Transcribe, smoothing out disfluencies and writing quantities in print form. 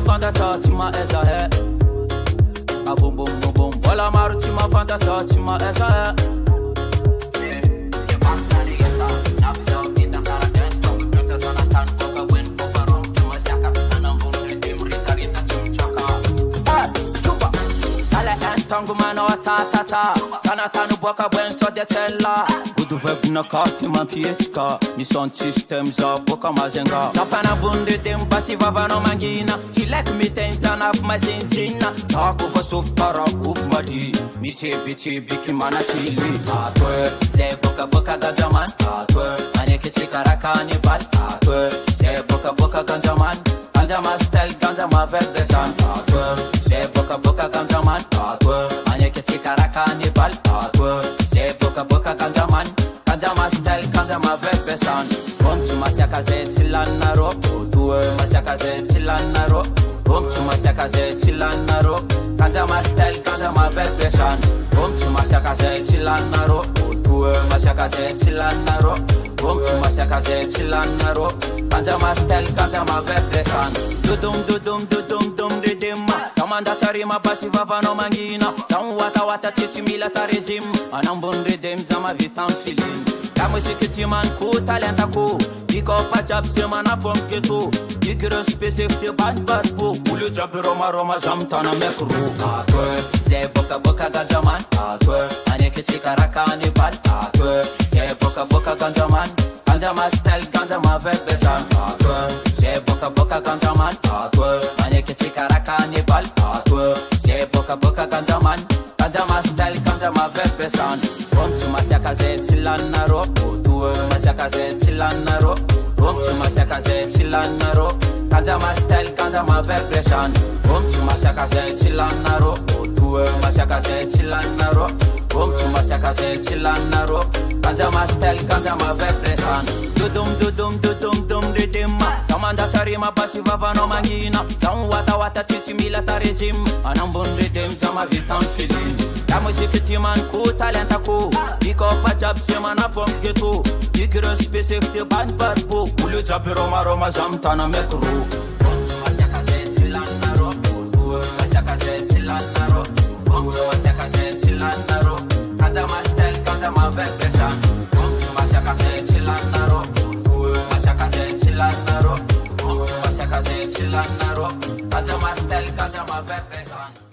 fantata, tu m'as eza a boom boom boom boom. Bola maru, tu m'as fantata, tu m'as eza Tangu mano ta ta ta Sana tanu boka bwen so de tella Gudu veb na kati man pietka Mi son system za boka mazenga Ta fana bunde dem basi vava no mangina Ti lek mi ten zana af ma zenzina Ta ku va sof para uf madi Mi chebi ki mana kili Atwe Se boka boka ganjaman Atwe Ane ke chikara kanibal Atwe Se boka ganjaman Ganjama style ganjama veb desan Atwe Se boka ganjaman Atwe Ane ke chikara kanibal Atwe Se boka ganjaman Ganjama style ganjama veb desan Bontu masyaka ze chilana ro Otue masyaka ze chilana ro Bontu masyaka ze chilana ro Ganjama style ganjama veb desan Bontu masyaka ze chilana ro Otue masyaka ze chilana ro Bontu masyaka ze chilana ro Ganjama style ganjama veb desan Dudum dudum dudum dum redim Samanda tarima basi vava no mangina Samu wata titi mila tarizim Anambun redim zama vitam filin La musique timan ku talenta ku Pick up a job semana from keto Dikira specific te band barbo Ulu job roma zamtana mekru Atwe Se boka ganjaman Atwe Ane ke chikara kanibal Atwe Se boka ganjaman Ganjama style ganjama vebesan Atwe Se boka ganjaman Atwe Ane ke chikara kanibal Atwe Se boka ganjaman Ganjama style ganjama vebesan Bontu masyaka ze chilana ro Otue masyaka ze chilana ro Bontu masyaka ze chilana ro Ganjama style ganjama vibration Bontu masyaka ze chilana ro Otue masyaka ze chilana ro Bontu masyaka ze chilana ro Ganjama style ganjama vibration Dudum dudum dudum dum redim Samanda tarima basi vava no mangina Samu wata titi mila tarizim Anambun redim zama vitam filin La musique timan ku talenta ku Pick up a job semana from keto Dikira specific te band barbo Ulu job roma zamtana mekru Bontu masyaka ze chilana ro Otue masyaka ze chilana ro Bontu masyaka ze chilana ro Ganjama style ganjama vibration Bontu masyaka ze chilana ro Otue masyaka ze chilana ro Bontu masyaka ze chilana ro Ganjama style ganjama vibration